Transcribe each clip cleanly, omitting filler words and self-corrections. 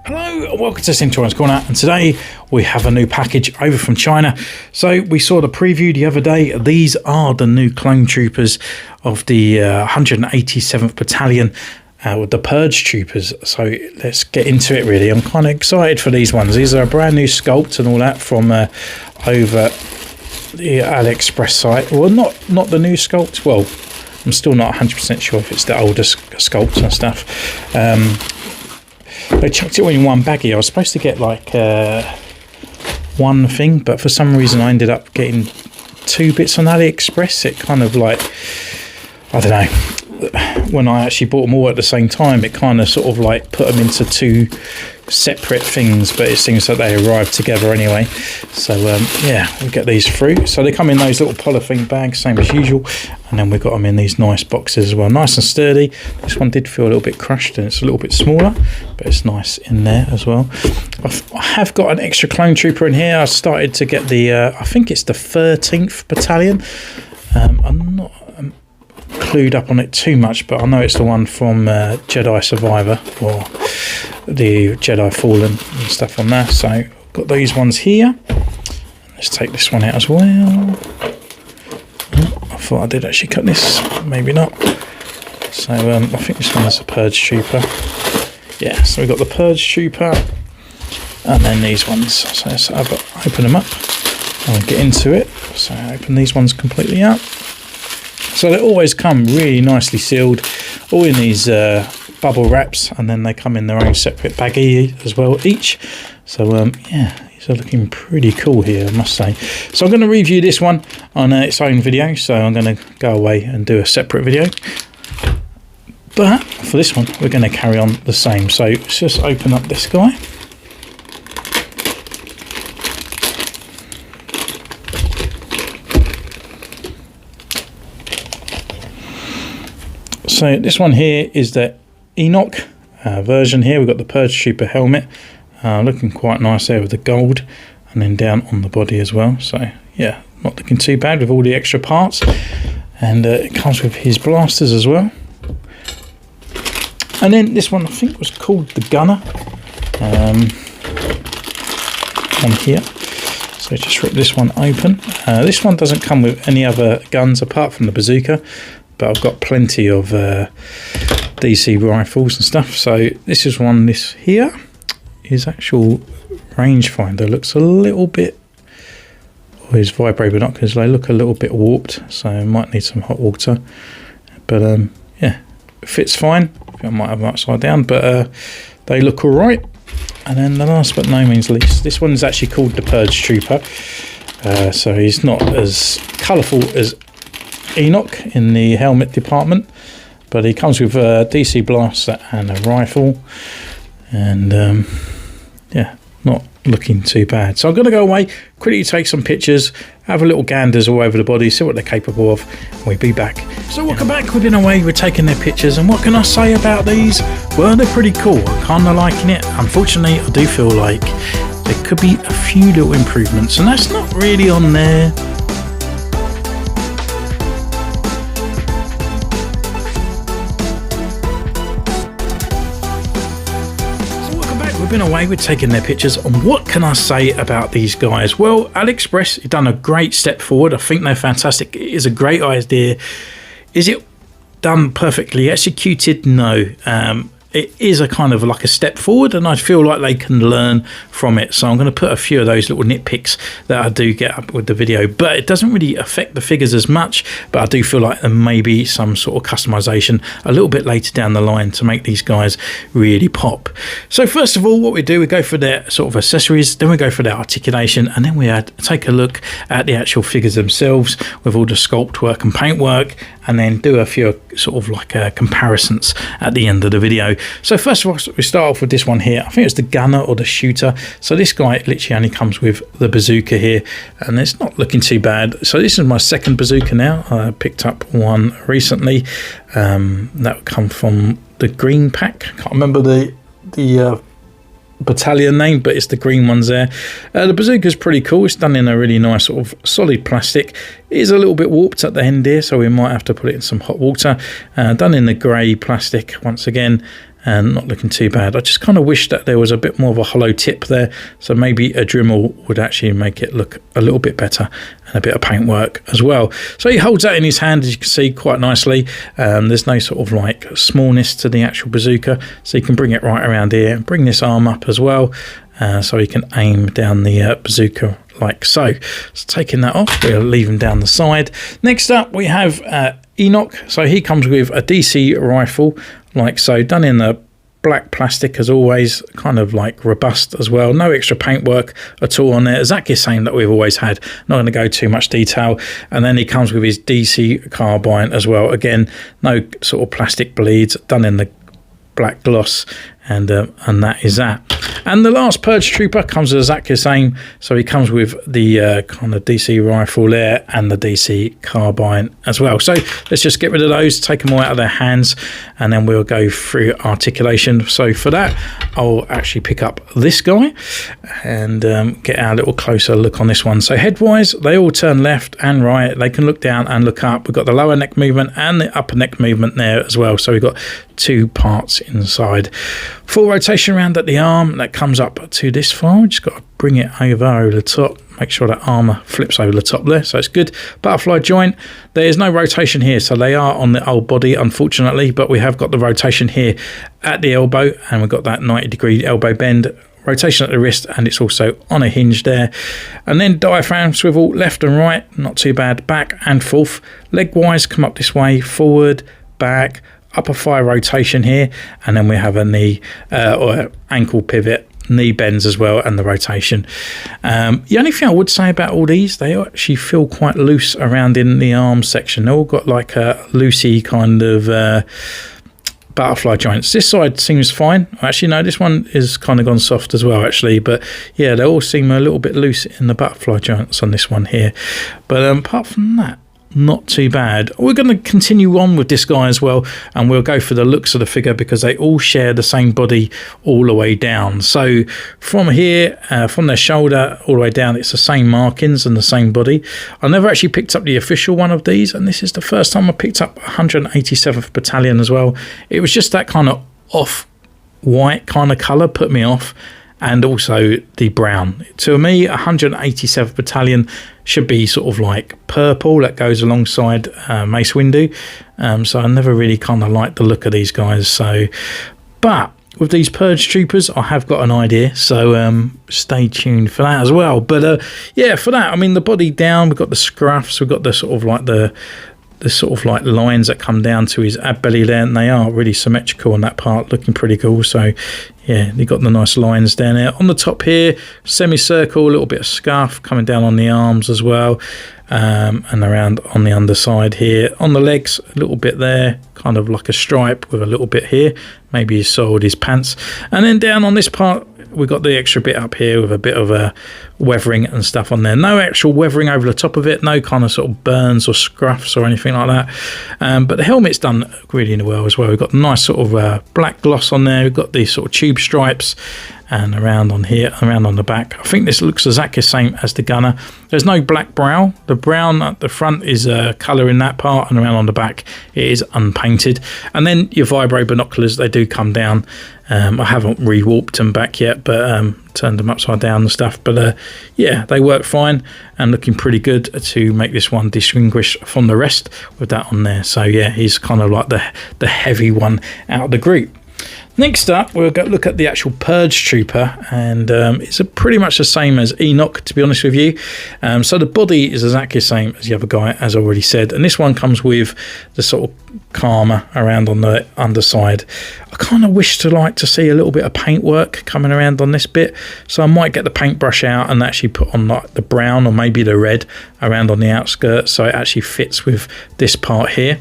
Hello and welcome to Centurion's Corner, and today we have a new package over from China. So we saw the preview the other day. These are the new clone troopers of the 187th Battalion with the Purge troopers. So let's get into it really. I'm kind of excited for these ones. These are a brand new sculpt and all that from over the Aliexpress site. Well, not the new sculpt. Well, I'm still not 100% sure if it's the older sculpts and stuff. They chucked it all in one baggie. I was supposed to get like one thing, but for some reason I ended up getting two bits on AliExpress. It kind of like, I don't know, when I actually bought them all at the same time, it kind of sort of like put them into two separate things, but it seems that they arrived together anyway. So yeah, we get these through. So they come in those little polythene bags, same as usual, and then we've got them in these nice boxes as well, nice and sturdy. This one did feel a little bit crushed and it's a little bit smaller, but it's nice in there as well. I have got an extra clone trooper in here. I started to get the I think it's the 13th Battalion. I'm not clued up on it too much, but I know it's the one from Jedi Survivor or the Jedi Fallen and stuff on that. So I've got these ones here. Let's take this one out as well. I thought I did actually cut this, maybe not. So I think this one is a Purge trooper. Yeah, so we've got the Purge trooper and then these ones. So let's open them up and get into it. So I open these ones completely up. So they always come really nicely sealed, all in these bubble wraps, and then they come in their own separate baggie as well each. So yeah, these are looking pretty cool here, I must say. So I'm going to review this one on its own video, so I'm going to go away and do a separate video. But for this one, we're going to carry on the same. So let's just open up this guy. So this one here is the Enoch version here. We've got the Purge Trooper helmet, looking quite nice there with the gold, and then down on the body as well. So yeah, not looking too bad with all the extra parts. And it comes with his blasters as well. And then this one I think was called the Gunner on here. So just rip this one open. This one doesn't come with any other guns apart from the bazooka, but I've got plenty of DC rifles and stuff. So this is one. This here is actual rangefinder. Looks a little bit, or his vibro binoculars, they look a little bit warped, so I might need some hot water. But yeah, it fits fine. I might have them upside down, but they look all right. And then the last but no means least, this one is actually called the Purge Trooper. So he's not as colourful as Enoch in the helmet department, but he comes with a DC blaster and a rifle, and yeah, not looking too bad. So I'm going to go away, quickly take some pictures, have a little ganders all over the body, see what they're capable of, and we'll be back. So welcome back. We've been away, we're taking their pictures, and what can I say about these? Well, they're pretty cool. I'm kind of liking it. Unfortunately, I do feel like there could be a few little improvements, and that's not really on there. Been away, we're taking their pictures, and what can I say about these guys? Well, Aliexpress have done a great step forward. I think they're fantastic. It is a great idea. Is it done perfectly executed? No. It is a kind of like a step forward, and I feel like they can learn from it. So I'm going to put a few of those little nitpicks that I do get up with the video, but it doesn't really affect the figures as much. But I do feel like there may be some sort of customization a little bit later down the line to make these guys really pop. So first of all, what we do, we go for their sort of accessories, then we go for their articulation, and then we take a look at the actual figures themselves with all the sculpt work and paint work, and then do a few sort of like comparisons at the end of the video. So first of all, we start off with this one here. I think it's the gunner or the shooter. So this guy literally only comes with the bazooka here, and it's not looking too bad. So this is my second bazooka now. I picked up one recently that would come from the green pack. I can't remember the battalion name, but it's the green ones there. The bazooka is pretty cool. It's done in a really nice sort of solid plastic. It is a little bit warped at the end here, so we might have to put it in some hot water. Done in the grey plastic once again, and not looking too bad. I just kind of wish that there was a bit more of a hollow tip there, so maybe a Dremel would actually make it look a little bit better, and a bit of paintwork as well. So he holds that in his hand, as you can see, quite nicely. There's no sort of like smallness to the actual bazooka, so you can bring it right around here and bring this arm up as well, so you can aim down the bazooka like so. So taking that off, we'll leave him down the side. Next up we have Enoch. So he comes with a DC rifle like so, done in the black plastic as always, kind of like robust as well. No extra paintwork at all on there, exactly the same that we've always had. Not going to go too much detail. And then he comes with his DC carbine as well. Again, no sort of plastic bleeds, done in the black gloss, and that is that. And the last Purge Trooper comes exactly the same. So he comes with the kind of DC rifle there and the DC carbine as well. So let's just get rid of those, take them all out of their hands, and then we'll go through articulation. So for that, I'll actually pick up this guy and get our little closer look on this one. So head-wise, they all turn left and right. They can look down and look up. We've got the lower neck movement and the upper neck movement there as well. So we've got two parts inside. Full rotation around at the arm, that comes up to this far. Just got to bring it over the top, make sure that armour flips over the top there, so it's good. Butterfly joint, there is no rotation here, so they are on the old body unfortunately, but we have got the rotation here at the elbow, and we've got that 90-degree elbow bend, rotation at the wrist, and it's also on a hinge there. And then diaphragm swivel left and right, not too bad. Back and forth, leg wise come up this way, forward, back, upper thigh rotation here, and then we have a knee or ankle pivot, knee bends as well, and the rotation. The only thing I would say about all these, they actually feel quite loose around in the arm section. They've all got like a loosey kind of butterfly joints. This side seems fine. Actually no, this one is kind of gone soft as well actually, but yeah, they all seem a little bit loose in the butterfly joints on this one here. But apart from that, not too bad. We're going to continue on with this guy as well, and we'll go for the looks of the figure because they all share the same body all the way down. So from here, from their shoulder all the way down, it's the same markings and the same body. I never actually picked up the official one of these, and this is the first time I picked up 187th Battalion as well. It was just that kind of off-white kind of colour put me off, and also the brown. To me, 187th Battalion should be sort of like purple that goes alongside Mace Windu. So I never really kind of liked the look of these guys. So, but with these Purge Troopers, I have got an idea. So stay tuned for that as well. But yeah, for that, I mean, the body down, we've got the scruffs, we've got the sort of like the sort of like lines that come down to his ab belly there, and they are really symmetrical on that part, looking pretty cool. So yeah, you've got the nice lines down there on the top here, semicircle, a little bit of scuff coming down on the arms as well, and around on the underside here. On the legs, a little bit there, kind of like a stripe with a little bit here, maybe he soiled his pants. And then down on this part, we've got the extra bit up here with a bit of a weathering and stuff on there. No actual weathering over the top of it, no kind of sort of burns or scruffs or anything like that. But the helmet's done really well as well. We've got the nice sort of black gloss on there. We've got these sort of tube stripes, and around on here, around on the back. I think this looks exactly the same as the gunner. There's no black brow. The brown at the front is colour in that part, and around on the back it is unpainted. And then your vibro binoculars, they do come down. I haven't re-warped them back yet, but turned them upside down and stuff. But yeah, they work fine and looking pretty good to make this one distinguish from the rest with that on there. So yeah, he's kind of like the heavy one out of the group. Next up, we'll go look at the actual Purge Trooper, and it's pretty much the same as Enoch, to be honest with you. So the body is exactly the same as the other guy, as I already said, and this one comes with the sort of karma around on the underside. I kind of wish to like to see a little bit of paintwork coming around on this bit, so I might get the paintbrush out and actually put on like the brown or maybe the red around on the outskirts, so it actually fits with this part here.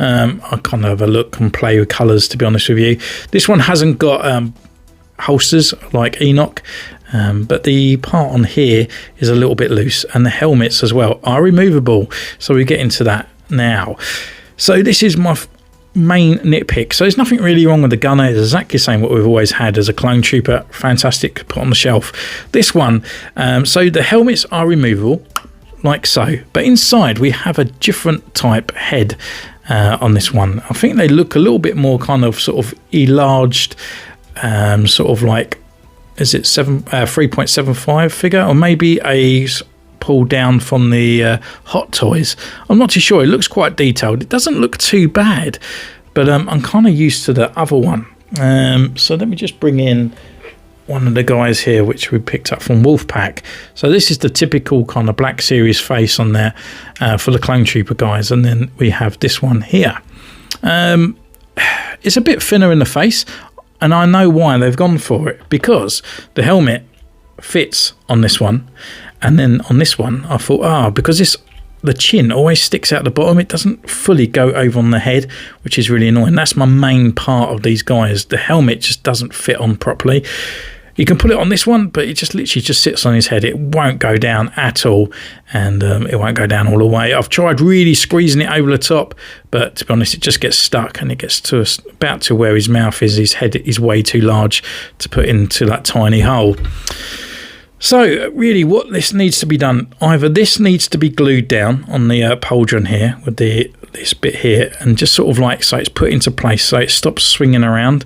I kind of have a look and play with colours, to be honest with you. This one hasn't got holsters like Enoch, but the part on here is a little bit loose, and the helmets as well are removable, so we get into that now. So this is my main nitpick. So there's nothing really wrong with the gunner. It's exactly the same what we've always had as a clone trooper. Fantastic, put on the shelf. This one, so the helmets are removable like so. But inside we have a different type head on this one. I think they look a little bit more kind of sort of enlarged, sort of like, is it 3.75 figure, or maybe a pull down from the Hot Toys. I'm not too sure. It looks quite detailed. It doesn't look too bad, but I'm kind of used to the other one. So let me just bring in one of the guys here, which we picked up from Wolfpack. So this is the typical kind of Black Series face on there for the Clone Trooper guys, and then we have this one here. It's a bit thinner in the face, and I know why they've gone for it, because the helmet fits on this one, and then on this one I thought, because the chin always sticks out the bottom, it doesn't fully go over on the head, which is really annoying. That's my main part of these guys. The helmet just doesn't fit on properly. You can put it on this one, but it just literally just sits on his head. It won't go down at all, and it won't go down all the way. I've tried really squeezing it over the top, but to be honest, it just gets stuck, and it gets to about to where his mouth is. His head is way too large to put into that tiny hole. So really what this needs to be done, either this needs to be glued down on the pauldron here with this bit here, and just sort of like so it's put into place so it stops swinging around.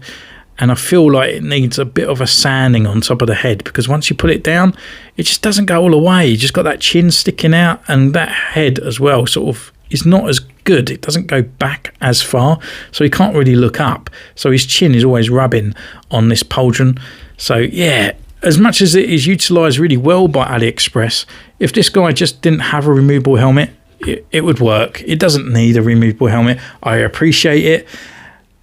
And I feel like it needs a bit of a sanding on top of the head, because once you put it down, it just doesn't go all the way. You just got that chin sticking out, and that head as well sort of is not as good. It doesn't go back as far, so he can't really look up. So his chin is always rubbing on this pauldron. So yeah, as much as it is utilised really well by Aliexpress, if this guy just didn't have a removable helmet, it would work. It doesn't need a removable helmet. I appreciate it.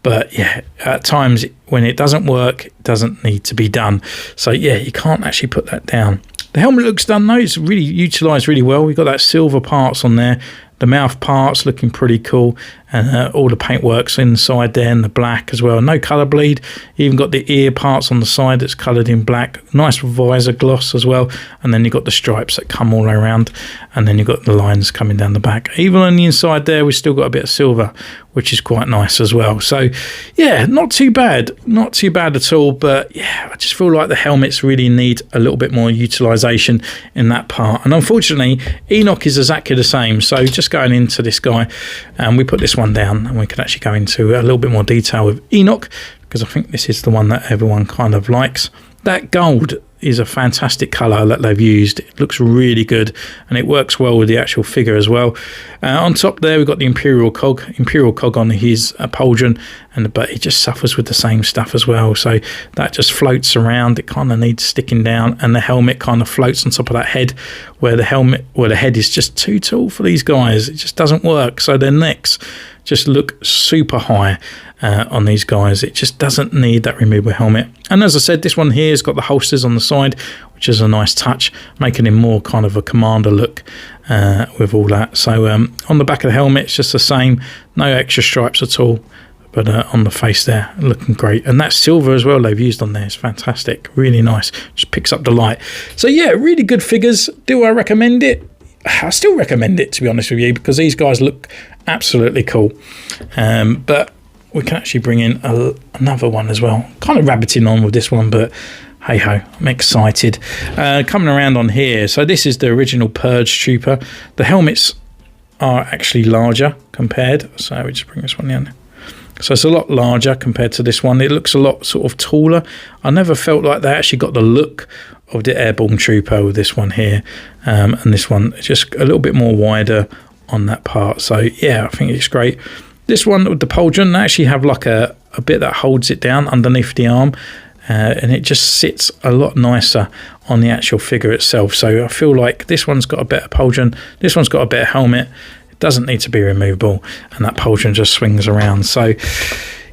But yeah, at times when it doesn't work, it doesn't need to be done. So yeah, you can't actually put that down. The helmet looks done though. It's really utilised really well. We've got that silver parts on there. The mouth parts looking pretty cool, and all the paintwork's inside there, and the black as well. No colour bleed. Even got the ear parts on the side that's coloured in black. Nice visor gloss as well. And then you've got the stripes that come all around, and then you've got the lines coming down the back. Even on the inside there, we've still got a bit of silver, which is quite nice as well. So yeah, not too bad. Not too bad at all. But yeah, I just feel like the helmets really need a little bit more utilisation in that part. And unfortunately, Enoch is exactly the same. So just going into this guy, and we put this one down, and we can actually go into a little bit more detail with Enoch, because I think this is the one that everyone kind of likes. That gold is a fantastic colour that they've used. It looks really good, and it works well with the actual figure as well. On top there, we've got the Imperial cog on his pauldron, but it just suffers with the same stuff as well. So that just floats around. It kind of needs sticking down, and the helmet kind of floats on top of that head, where the head is just too tall for these guys. It just doesn't work. So their necks just look super high on these guys. It just doesn't need that removable helmet. And as I said, this one here has got the holsters on the side, which is a nice touch, making him more kind of a commander look with all that. So on the back of the helmet, it's just the same, no extra stripes at all. But on the face there, looking great. And that silver as well they've used on there is fantastic. Really nice. Just picks up the light. So yeah, really good figures. Do I recommend it? I still recommend it, to be honest with you, because these guys look absolutely cool. But we can actually bring in another one as well. Kind of rabbiting on with this one, but hey ho, I'm excited. Coming around on here, so this is the original Purge Trooper. The helmets are actually larger compared, so we just bring this one in. So it's a lot larger compared to this one. It looks a lot sort of taller. I never felt like they actually got the look of the Airborne Trooper with this one here, and this one is just a little bit more wider on that part. So yeah, I think it's great. This one with the pauldron, they actually have like a bit that holds it down underneath the arm, and it just sits a lot nicer on the actual figure itself. So I feel like this one's got a better pauldron, this one's got a better helmet. It doesn't need to be removable, and that pauldron just swings around. So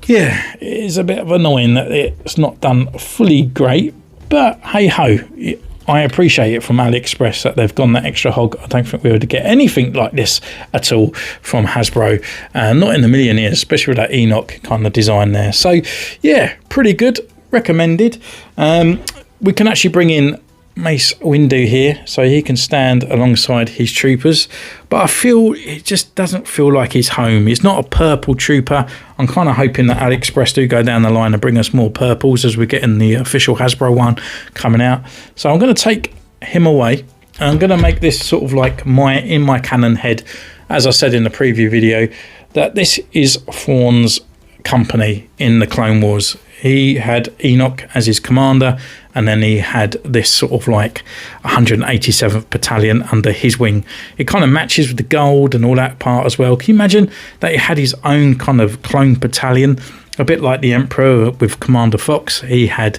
yeah, it is a bit of annoying that it's not done fully great, but hey ho, I appreciate it from Aliexpress that they've gone that extra hog. I don't think we would get anything like this at all from Hasbro, not in a million years, especially with that Enoch kind of design there. So yeah, pretty good, recommended. We can actually bring in Mace Windu here, so he can stand alongside his troopers, but I feel it just doesn't feel like he's home. He's not a purple trooper. I'm kind of hoping that Aliexpress do go down the line and bring us more purples as we're getting the official Hasbro one coming out. So I'm going to take him away, I'm going to make this sort of like in my canon head, as I said in the preview video, that this is Thrawn's company in the Clone Wars. He had Enoch as his commander, and then he had this sort of like 187th Battalion under his wing. It kind of matches with the gold and all that part as well. Can you imagine that he had his own kind of clone battalion? A bit like the Emperor with Commander Fox, he had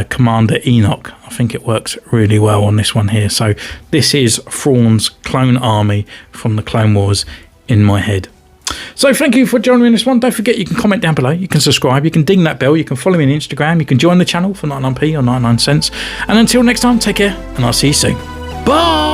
Commander Enoch. I think it works really well on this one here. So this is Thrawn's clone army from the Clone Wars in my head. So thank you for joining me in this one. Don't forget, you can comment down below, you can subscribe, you can ding that bell, you can follow me on Instagram, you can join the channel for 99p or 99 cents. And until next time, take care, and I'll see you soon. Bye!